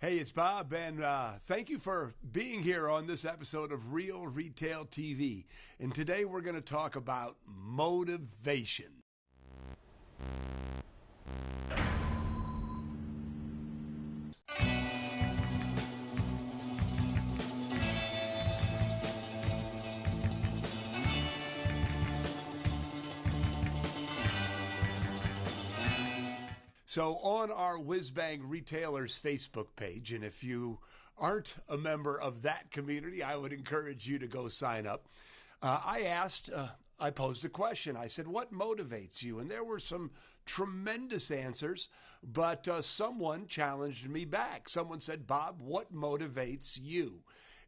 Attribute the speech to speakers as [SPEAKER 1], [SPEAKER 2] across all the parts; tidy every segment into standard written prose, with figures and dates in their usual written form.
[SPEAKER 1] Hey, it's Bob, and thank you for being here on this episode of Real Retail TV. And today we're going to talk about motivation. So on our Whiz Bang Retailers Facebook page, and if you aren't a member of that community, I would encourage you to go sign up. I posed a question. I said, what motivates you? And there were some tremendous answers, but someone challenged me back. Someone said, Bob, what motivates you?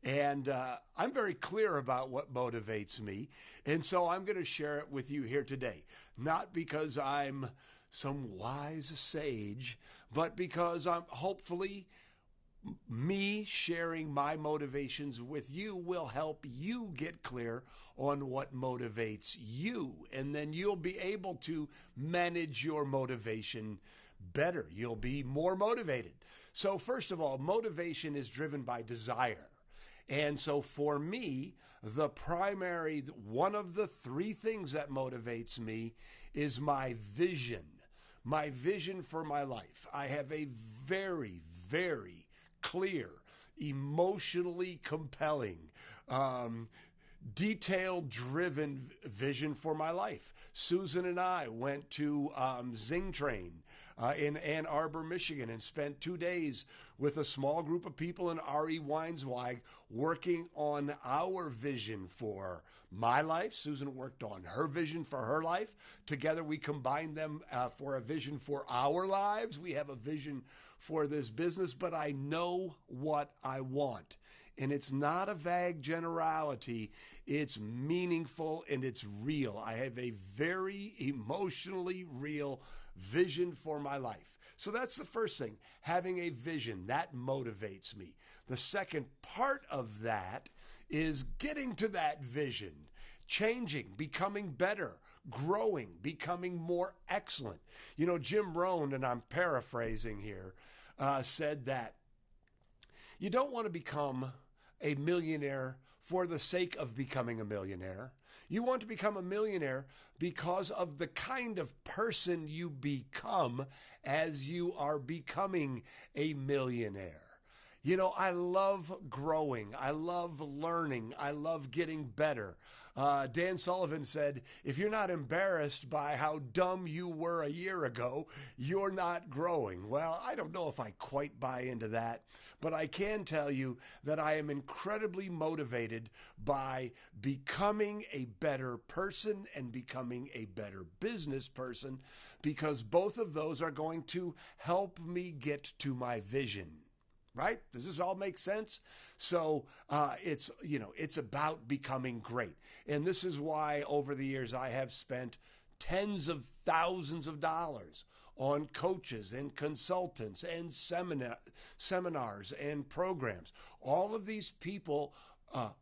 [SPEAKER 1] And I'm very clear about what motivates me. And so I'm going to share it with you here today, not because I'm some wise sage, but because I'm hopefully me sharing my motivations with you will help you get clear on what motivates you. And then you'll be able to manage your motivation better. You'll be more motivated. So first of all, motivation is driven by desire. And so for me, one of the three things that motivates me is my vision for my life. I have a very, very clear, emotionally compelling, detail-driven vision for my life. Susan and I went to Zing Train in Ann Arbor, Michigan, and spent 2 days with a small group of people in R.E. Weinswag working on our vision for my life. Susan worked on her vision for her life. Together we combined them for a vision for our lives. We have a vision for this business, but I know what I want. And it's not a vague generality. It's meaningful and it's real. I have a very emotionally real vision for my life. So that's the first thing, having a vision. That motivates me. The second part of that is getting to that vision, changing, becoming better, growing, becoming more excellent. You know, Jim Rohn, and I'm paraphrasing here, said that you don't want to become a millionaire for the sake of becoming a millionaire. You want to become a millionaire because of the kind of person you become as you are becoming a millionaire. You know, I love growing. I love learning. I love getting better. Dan Sullivan said, if you're not embarrassed by how dumb you were a year ago, you're not growing. Well, I don't know if I quite buy into that, but I can tell you that I am incredibly motivated by becoming a better person and becoming a better business person, because both of those are going to help me get to my vision. Right? Does this all make sense? So it's about becoming great. And this is why over the years I have spent tens of thousands of dollars on coaches and consultants and seminars and programs. All of these people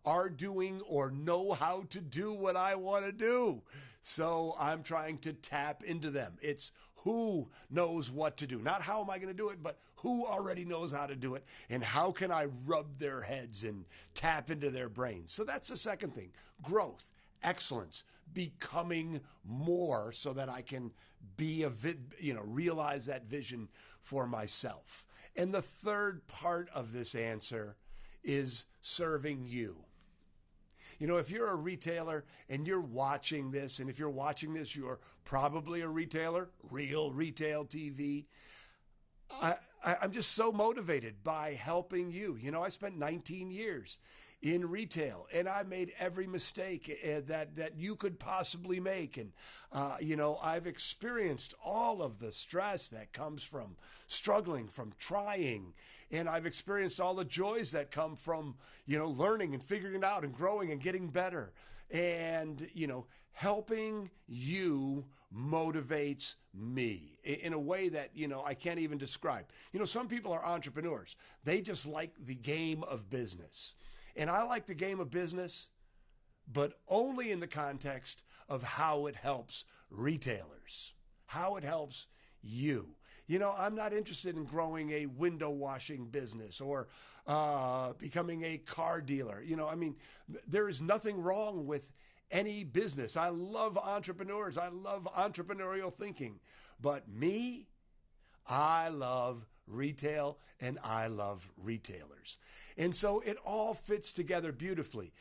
[SPEAKER 1] are doing or know how to do what I want to do. So I'm trying to tap into them. It's who knows what to do. Not how am I going to do it, but who already knows how to do it, and how can I rub their heads and tap into their brains. So that's the second thing. Growth, excellence, becoming more so that I can realize that vision for myself. And the third part of this answer is serving you. You know, if you're a retailer and you're watching this, and if you're watching this, you're probably a retailer, Real Retail TV. I'm just so motivated by helping you. You know, I spent 19 years in retail, and I made every mistake that you could possibly make. And, I've experienced all of the stress that comes from struggling, from trying. And I've experienced all the joys that come from, learning and figuring it out and growing and getting better. And, helping you motivates me in a way that, I can't even describe. Some people are entrepreneurs. They just like the game of business. And I like the game of business, but only in the context of how it helps retailers, how it helps you. I'm not interested in growing a window washing business or becoming a car dealer. There is nothing wrong with any business. I love entrepreneurs. I love entrepreneurial thinking. But me, I love retail and I love retailers. And so it all fits together beautifully.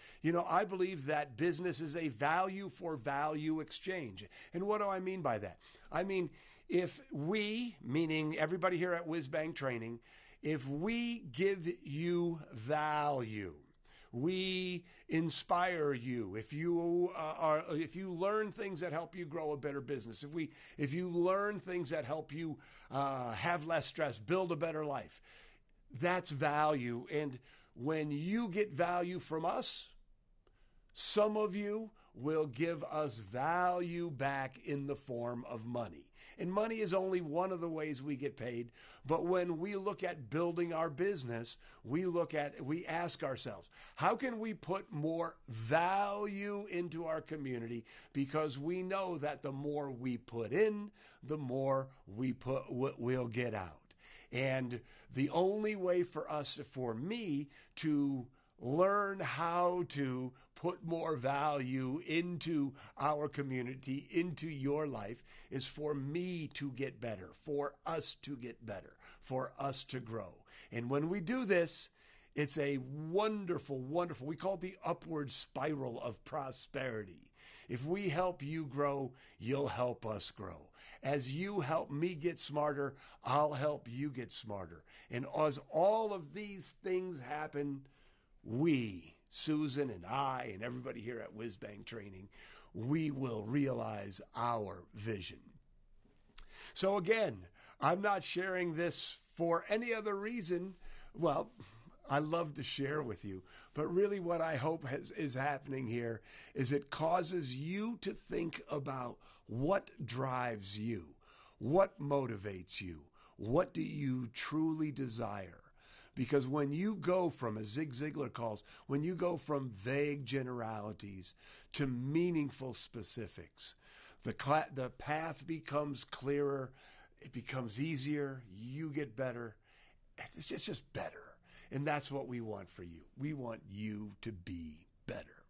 [SPEAKER 1] I believe that business is a value for value exchange. And what do I mean by that? I mean, if we, meaning everybody here at Whizbang Training, if we give you value, we inspire you. If you learn things that help you grow a better business, if you learn things that help you have less stress, build a better life, that's value. And when you get value from us, some of you will give us value back in the form of money. And money is only one of the ways we get paid. But when we look at building our business, we ask ourselves, how can we put more value into our community? Because we know that the more we put in, the more we'll get out. And the only way for me to learn how to put more value into our community, into your life, is for me to get better, for us to get better, for us to grow. And when we do this, it's a wonderful, wonderful, we call it the upward spiral of prosperity. If we help you grow, you'll help us grow. As you help me get smarter, I'll help you get smarter. And as all of these things happen, we, Susan and I and everybody here at Whizbang Training, we will realize our vision. So again, I'm not sharing this for any other reason. Well, I love to share with you, but really what I hope is happening here is it causes you to think about what drives you, what motivates you, what do you truly desire? Because when you go from, as Zig Ziglar calls, when you go from vague generalities to meaningful specifics, the path becomes clearer, it becomes easier, you get better. It's just better. And that's what we want for you. We want you to be better.